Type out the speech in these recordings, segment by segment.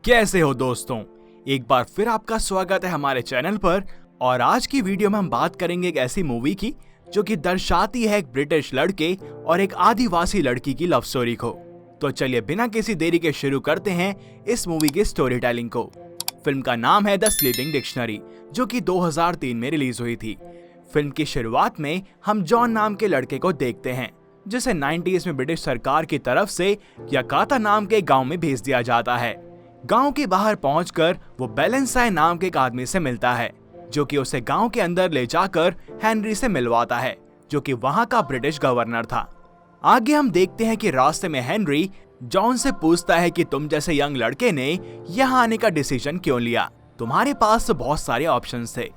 कैसे हो दोस्तों, एक बार फिर आपका स्वागत है हमारे चैनल पर। और आज की वीडियो में हम बात करेंगे एक ऐसी मूवी की जो कि दर्शाती है एक ब्रिटिश लड़के और एक आदिवासी लड़की की लव स्टोरी को। तो चलिए बिना किसी देरी के शुरू करते हैं इस मूवी की स्टोरी टेलिंग को। फिल्म का नाम है द स्लीपिंग डिक्शनरी, जो कि 2003 में रिलीज हुई थी। फिल्म की शुरुआत में हम जॉन नाम के लड़के को देखते हैं, जिसे 90s में ब्रिटिश सरकार की तरफ से यकाता नाम के गांव में भेज दिया जाता है। गांव के बाहर पहुंचकर वो बैलेंसाई नाम के एक आदमी से मिलता है, जो कि उसे गांव के अंदर ले जाकर हेनरी से मिलवाता है, जो कि वहां का ब्रिटिश गवर्नर था। आगे हम देखते हैं कि रास्ते में हेनरी जॉन से पूछता है कि तुम जैसे यंग लड़के ने यहाँ आने का डिसीजन क्यों लिया, तुम्हारे पास तो बहुत सारे ऑप्शंस थे।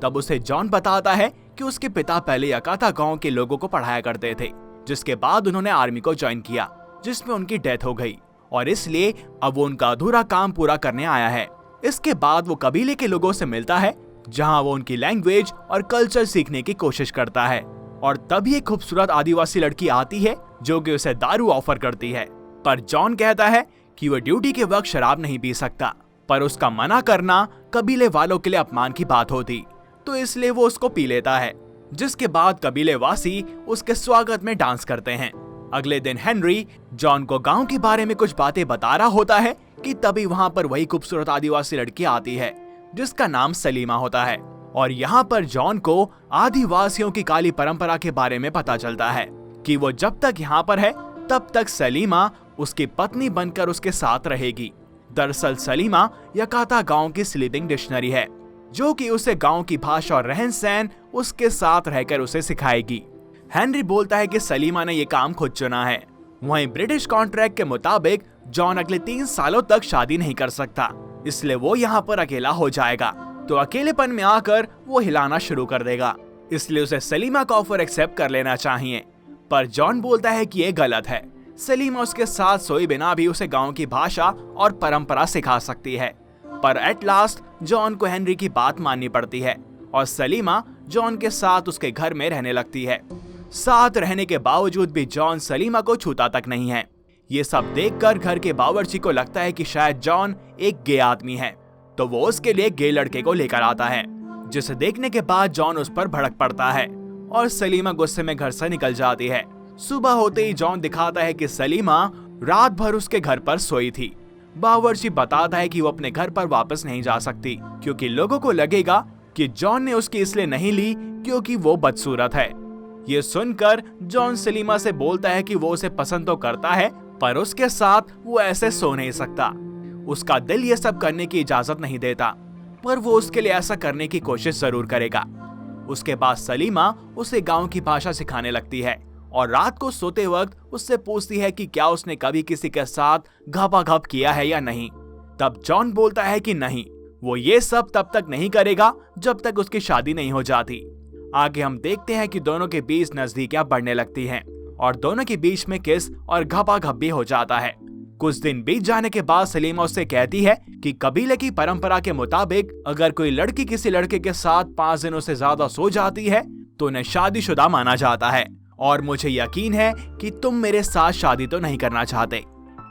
तब उसे जॉन बताता है कि उसके पिता पहले यकाता गांव के लोगों को पढ़ाया करते थे, जिसके बाद उन्होंने आर्मी को ज्वाइन किया, जिसमें उनकी डेथ हो गई और इसलिए अब वो उनका अधूरा काम पूरा करने आया है। इसके बाद वो कबीले के लोगों से मिलता है, जहां वो उनकी लैंग्वेज और कल्चर सीखने की कोशिश करता है। और तभी एक खूबसूरत आदिवासी लड़की आती है जो कि उसे दारू ऑफर करती है, पर जॉन कहता है कि वो ड्यूटी के वक्त शराब नहीं पी सकता, पर उसका मना करना कबीले वालों के लिए अपमान की बात होती, तो इसलिए वो उसको पी लेता है। जिसके बाद कबीले वासी उसके स्वागत में डांस करते हैं। अगले दिन हेनरी जॉन को गांव के बारे में कुछ बातें बता रहा होता है कि तभी वहां पर वही खूबसूरत आदिवासी लड़की आती है, जिसका नाम सलीमा होता है। और यहाँ पर जॉन को आदिवासियों की काली परंपरा के बारे में पता चलता है कि वो जब तक यहाँ पर है तब तक सलीमा उसकी पत्नी बनकर उसके साथ रहेगी। दरअसल सलीमा यकाता गांव की स्लीपिंग डिक्शनरी है, जो कि उसे गांव की भाषा और रहन सहन उसके साथ रहकर उसे सिखाएगी। हेनरी बोलता है कि सलीमा ने ये काम खुद चुना है। वहीं ब्रिटिश कॉन्ट्रैक्ट के मुताबिक जॉन अगले 3 सालों तक शादी नहीं कर सकता, इसलिए वो यहाँ पर अकेला हो जाएगा। तो अकेलेपन में आकर वो हिलाना शुरू कर देगा, इसलिए उसे सलीमा का ऑफर एक्सेप्ट कर लेना चाहिए। पर जॉन बोलता है कि ये गलत है। सलीमा उसके साथ सोए बिना भी उसे गाँव की भाषा और परंपरा सिखा सकती है। पर एट लास्ट जॉन को हेनरी की बात माननी पड़ती है और सलीमा जॉन के साथ उसके घर में रहने लगती है। साथ रहने के बावजूद भी जॉन सलीमा को छूता तक नहीं है। ये सब देखकर घर के बावर्ची को लगता है कि शायद जॉन एक गे आदमी है, तो वो उसके लिए गे लड़के को लेकर आता है, जिसे देखने के बाद जॉन उस पर भड़क पड़ता है और सलीमा गुस्से में घर से निकल जाती है। सुबह होते ही जॉन दिखाता है कि सलीमा रात भर उसके घर पर सोई थी। बावर्ची बताता है कि वो अपने घर पर वापस नहीं जा सकती, क्योंकि लोगों को लगेगा कि जॉन ने उसकी इसलिए नहीं ली क्योंकि वो बदसूरत है। ये सुनकर जॉन सलीमा से बोलता है कि वो उसे पसंद तो करता है, पर उसके साथ वो ऐसे सो नहीं सकता। उसका दिल ये सब करने की इजाजत नहीं देता, पर वो उसके लिए ऐसा करने की कोशिश जरूर करेगा। उसके बाद सलीमा उसे गांव की भाषा सिखाने लगती है और रात को सोते वक्त उससे पूछती है कि क्या उसने कभी किसी के साथ घपाघप किया है या नहीं। तब जॉन बोलता है कि नहीं, वो ये सब तब तक नहीं करेगा जब तक उसकी शादी नहीं हो जाती। आगे हम देखते हैं कि दोनों के बीच नजदीकियां बढ़ने लगती हैं और दोनों के बीच में किस और घपाघप भी हो जाता है। कुछ दिन बीत जाने के बाद सलीमा उससे कहती है कि कबीले की परंपरा के मुताबिक अगर कोई लड़की किसी लड़के के साथ 5 दिनों से ज्यादा सो जाती है तो उन्हें शादीशुदा माना जाता है, और मुझे यकीन है कि तुम मेरे साथ शादी तो नहीं करना चाहते।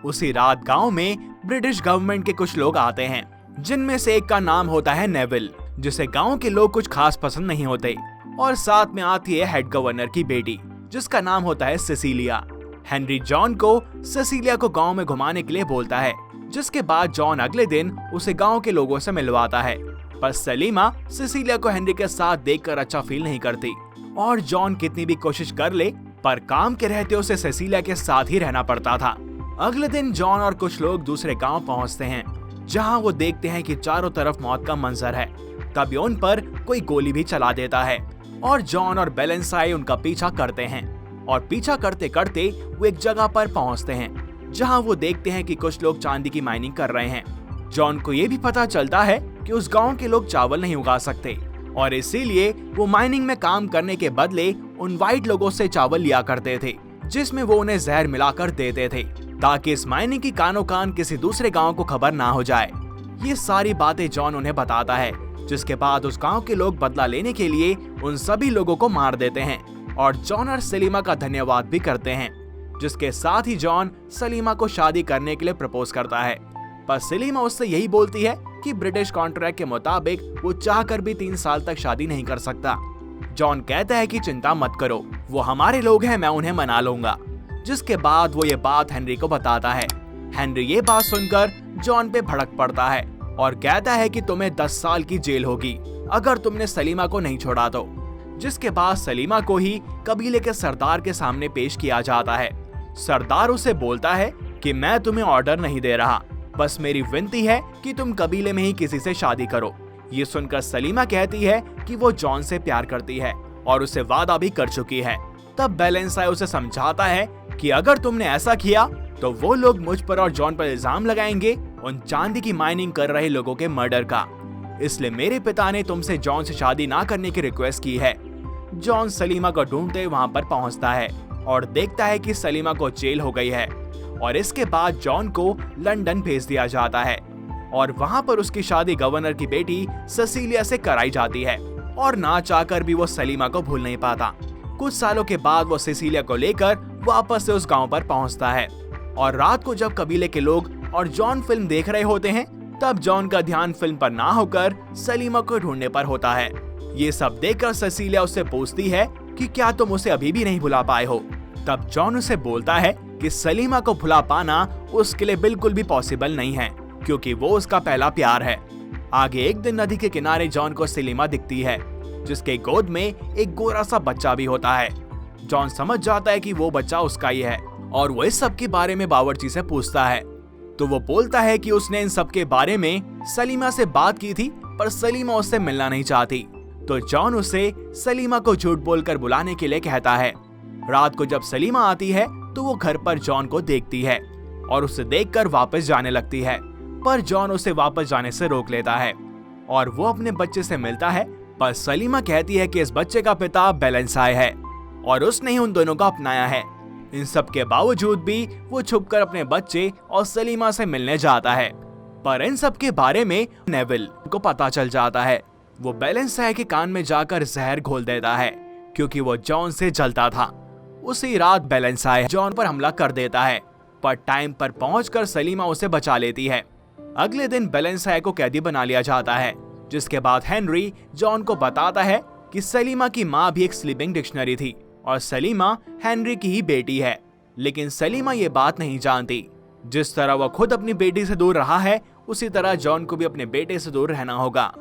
उसी रात गाँव में ब्रिटिश गवर्नमेंट के कुछ लोग आते हैं, जिनमें से एक का नाम होता है नेविल, जिसे गाँव के लोग कुछ खास पसंद नहीं होते। और साथ में आती है हेड गवर्नर की बेटी, जिसका नाम होता है सिसिलिया। हेनरी जॉन को सिसिलिया को गांव में घुमाने के लिए बोलता है, जिसके बाद जॉन अगले दिन उसे गांव के लोगों से मिलवाता है। पर सलीमा सिसिलिया को हेनरी के साथ देखकर अच्छा फील नहीं करती और जॉन कितनी भी कोशिश कर ले, पर काम के रहते उसे सिसिलिया के साथ ही रहना पड़ता था। अगले दिन जॉन और कुछ लोग दूसरे गाँव पहुँचते हैं, जहाँ वो देखते हैं कि चारों तरफ मौत का मंजर है। तभी उन पर कोई गोली भी चला देता है और जॉन और बैलेंसाई उनका पीछा करते हैं। और पीछा करते करते वो एक जगह पर पहुंचते हैं, जहां वो देखते हैं कि कुछ लोग चांदी की माइनिंग कर रहे हैं। जॉन को ये भी पता चलता है कि उस गांव के लोग चावल नहीं उगा सकते और इसीलिए वो माइनिंग में काम करने के बदले उन वाइट लोगों से चावल लिया करते थे, जिसमें वो उन्हें जहर मिलाकर देते थे, ताकि इस माइनिंग की कानो कान किसी दूसरे गाँव को खबर ना हो जाए। ये सारी बातें जॉन उन्हें बताता है, जिसके बाद उस गांव के लोग बदला लेने के लिए उन सभी लोगों को मार देते हैं और जॉन और सलीमा का धन्यवाद भी करते हैं, जिसके साथ ही जॉन सलीमा को शादी करने के लिए प्रपोज करता है। पर सलीमा उससे यही बोलती है कि ब्रिटिश कॉन्ट्रैक्ट के मुताबिक वो चाहकर भी 3 साल तक शादी नहीं कर सकता। जॉन कहता है कि चिंता मत करो, वो हमारे लोग हैं, मैं उन्हें मना लूंगा। जिसके बाद वो ये बात हेनरी को बताता है। हेनरी ये बात सुनकर जॉन पे भड़क पड़ता है और कहता है कि तुम्हें 10 साल की जेल होगी अगर तुमने सलीमा को नहीं छोड़ा तो। जिसके बाद सलीमा को ही कबीले के सरदार के सामने पेश किया जाता है। सरदार उसे बोलता है कि मैं तुम्हें ऑर्डर नहीं दे रहा, बस मेरी विनती है कि तुम कबीले में ही किसी से शादी करो। ये सुनकर सलीमा कहती है कि वो जॉन से प्यार करती है और उसे वादा भी कर चुकी है। तब बैलेंसाई उसे समझाता है कि अगर तुमने ऐसा किया तो वो लोग मुझ पर और जॉन पर इल्जाम लगाएंगे उन चांदी की माइनिंग कर रहे लोगों के मर्डर का। इसलिए मेरे पिता ने तुमसे जॉन से शादी ना करने की रिक्वेस्ट की है। जॉन सलीमा को ढूंढते वहां पर पहुंचता है और देखता है कि सलीमा को जेल हो गई है और इसके बाद जॉन को लंदन भेज दिया जाता है और वहां पर उसकी शादी गवर्नर की बेटी सेसिलिया से कराई जाती है और ना चाहकर भी वो सलीमा को भूल नहीं पाता। कुछ सालों के बाद वो सेसिलिया को लेकर वापस से उस गांव पर पहुंचता है और रात को जब कबीले के लोग और जॉन फिल्म देख रहे होते हैं तब जॉन का ध्यान फिल्म पर ना होकर सलीमा को ढूंढने पर होता है। ये सब देखकर सेसिलिया उससे पूछती है कि क्या तुम उसे अभी भी नहीं भुला पाए हो। तब जॉन उसे बोलता है कि सलीमा को भुला पाना उसके लिए बिल्कुल भी पॉसिबल नहीं है क्योंकि वो उसका पहला प्यार है। आगे एक दिन नदी के किनारे जॉन को सलीमा दिखती है जिसके गोद में एक गोरा सा बच्चा भी होता है। जॉन समझ जाता है कि वो बच्चा उसका ही है और वो इस सब के बारे में बावर्ची से पूछता है तो वो बोलता है कि उसने इन सब के बारे में सलीमा से बात की थी पर सलीमा उससे मिलना नहीं चाहती। तो जॉन उसे सलीमा को झूठ बोलकर बुलाने के लिए कहता है। रात को जब सलीमा आती है तो वो घर पर जॉन को देखती है और उसे देखकर वापस जाने लगती है, पर जॉन उसे वापस जाने से रोक लेता है और वो अपने बच्चे से मिलता है। पर सलीमा कहती है कि इस बच्चे का पिता बैलेंसाई है और उसने ही उन दोनों को अपनाया है। इन सब के बावजूद भी वो छुपकर अपने बच्चे और सलीमा से मिलने जाता है, पर इन सब के बारे में नेविल को पता चल जाता है। वो बैलेंसाई के कान में जाकर जहर घोल देता है क्योंकि वो जॉन से जलता था। उसी रात बैलेंसाई जॉन पर हमला कर देता है, पर टाइम पर पहुंचकर सलीमा उसे बचा लेती है। अगले दिन बैलेंसाई को कैदी बना लिया जाता है, जिसके बाद हेनरी जॉन को बताता है कि सलीमा की माँ भी एक स्लीपिंग डिक्शनरी थी और सलीमा हेनरी की ही बेटी है। लेकिन सलीमा ये बात नहीं जानती। जिस तरह वह खुद अपनी बेटी से दूर रहा है उसी तरह जॉन को भी अपने बेटे से दूर रहना होगा।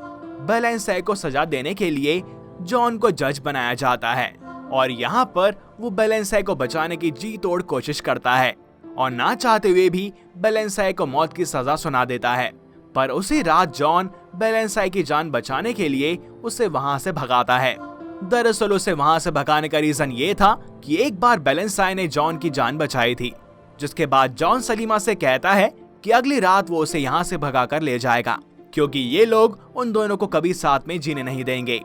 बैलेंसाई को सजा देने के लिए जॉन को जज बनाया जाता है और यहाँ पर वो बैलेंसाई को बचाने की जी तोड़ कोशिश करता है और ना चाहते हुए भी बैलेंसाई को मौत की सजा सुना देता है। पर उसी रात जॉन बैलेंसाई की जान बचाने के लिए उसे वहां से भगाता है। दरअसल उसे वहां से भगाने का रीजन ये था कि एक बार बैलेंसाई ने जॉन की जान बचाई थी। जिसके बाद जॉन सलीमा से कहता है कि अगली रात वो उसे यहाँ से भगाकर ले जाएगा क्योंकि ये लोग उन दोनों को कभी साथ में जीने नहीं देंगे।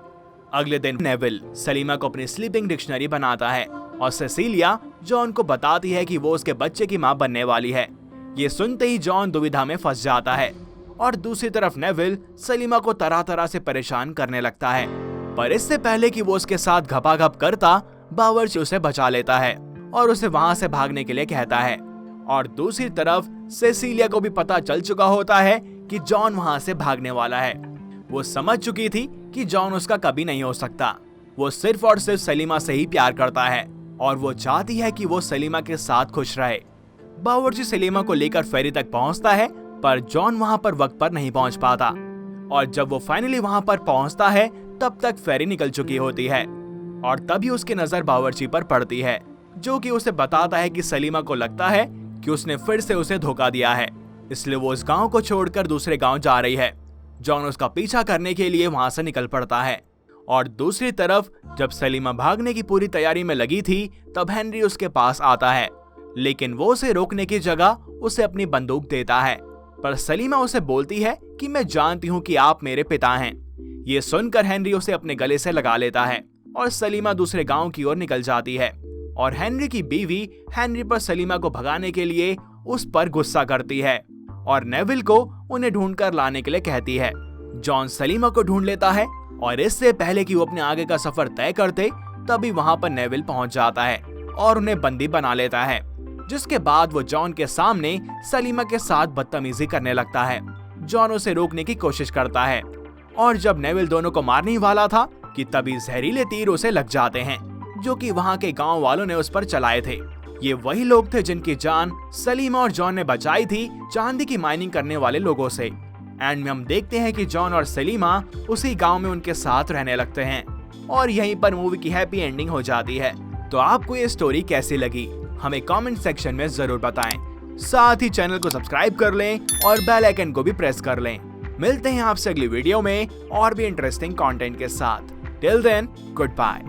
अगले दिन नेविल सलीमा को अपनी स्लीपिंग डिक्शनरी बनाता है और सेसिलिया जॉन को बताती है कि वो उसके बच्चे की मां बनने वाली है। ये सुनते ही जॉन दुविधा में फंस जाता है और दूसरी तरफ नेविल सलीमा को तरह तरह से परेशान करने लगता है, पर इससे पहले कि वो उसके साथ घपाघप करता बावर्ची उसे बचा लेता है और उसे वहां से भागने के लिए कहता है। और दूसरी तरफ सेसिलिया को भी पता चल चुका होता है कि जॉन वहां से भागने वाला है। वो समझ चुकी थी कि जॉन उसका कभी नहीं हो सकता। वो सिर्फ और सिर्फ सलीमा से ही प्यार करता है और वो चाहती है कि वो सलीमा के साथ खुश रहे। बावर्ची सलीमा को लेकर फेरी तक पहुंचता है, पर जॉन वहां पर वक्त पर नहीं पहुंच पाता और जब वो फाइनली वहां पर पहुंचता है तब तक फेरी निकल चुकी होती है और तभी उसकी नजर बावर्ची पर पड़ती है, जो कि उसे बताता है कि सलीमा को लगता है कि उसने फिर से उसे धोखा दिया है, इसलिए वो उस गांव को छोड़कर दूसरे गांव जा रही है। जॉन उसका पीछा करने के लिए वहां से निकल पड़ता है और दूसरी तरफ जब सलीमा भागने की पूरी तैयारी में लगी थी तब हेनरी उसके पास आता है, लेकिन वो उसे रोकने की जगह उसे अपनी बंदूक देता है। पर सलीमा उसे बोलती है कि मैं जानती हूँ कि आप मेरे पिता हैं। ये सुनकर हेनरी उसे अपने गले से लगा लेता है और सलीमा दूसरे गांव की ओर निकल जाती है और हेनरी की बीवी हेनरी पर सलीमा को भगाने के लिए उस पर गुस्सा करती है और नेविल को उन्हें ढूंढकर लाने के लिए कहती है। जॉन सलीमा को ढूंढ लेता है और इससे पहले कि वो अपने आगे का सफर तय करते तभी वहां पर नेविल पहुंच जाता है और उन्हें बंदी बना लेता है। जिसके बाद वो जॉन के सामने सलीमा के साथ बदतमीजी करने लगता है। जॉन उसे रोकने की कोशिश करता है और जब नेविल दोनों को मारने ही वाला था कि तभी जहरीले तीर उसे लग जाते हैं, जो कि वहाँ के गांव वालों ने उस पर चलाए थे। ये वही लोग थे जिनकी जान सलीमा और जॉन ने बचाई थी चांदी की माइनिंग करने वाले लोगों से। एंड में हम देखते हैं कि जॉन और सलीमा उसी गांव में उनके साथ रहने लगते हैं और यहीं पर मूवी की हैप्पी एंडिंग हो जाती है। तो आपको ये स्टोरी कैसी लगी हमें कमेंट सेक्शन में जरूर बताएं। साथ ही चैनल को सब्सक्राइब कर लें और बेल आइकन को भी प्रेस कर लें। मिलते हैं आपसे अगली वीडियो में और भी इंटरेस्टिंग कंटेंट के साथ। Till then, good bye.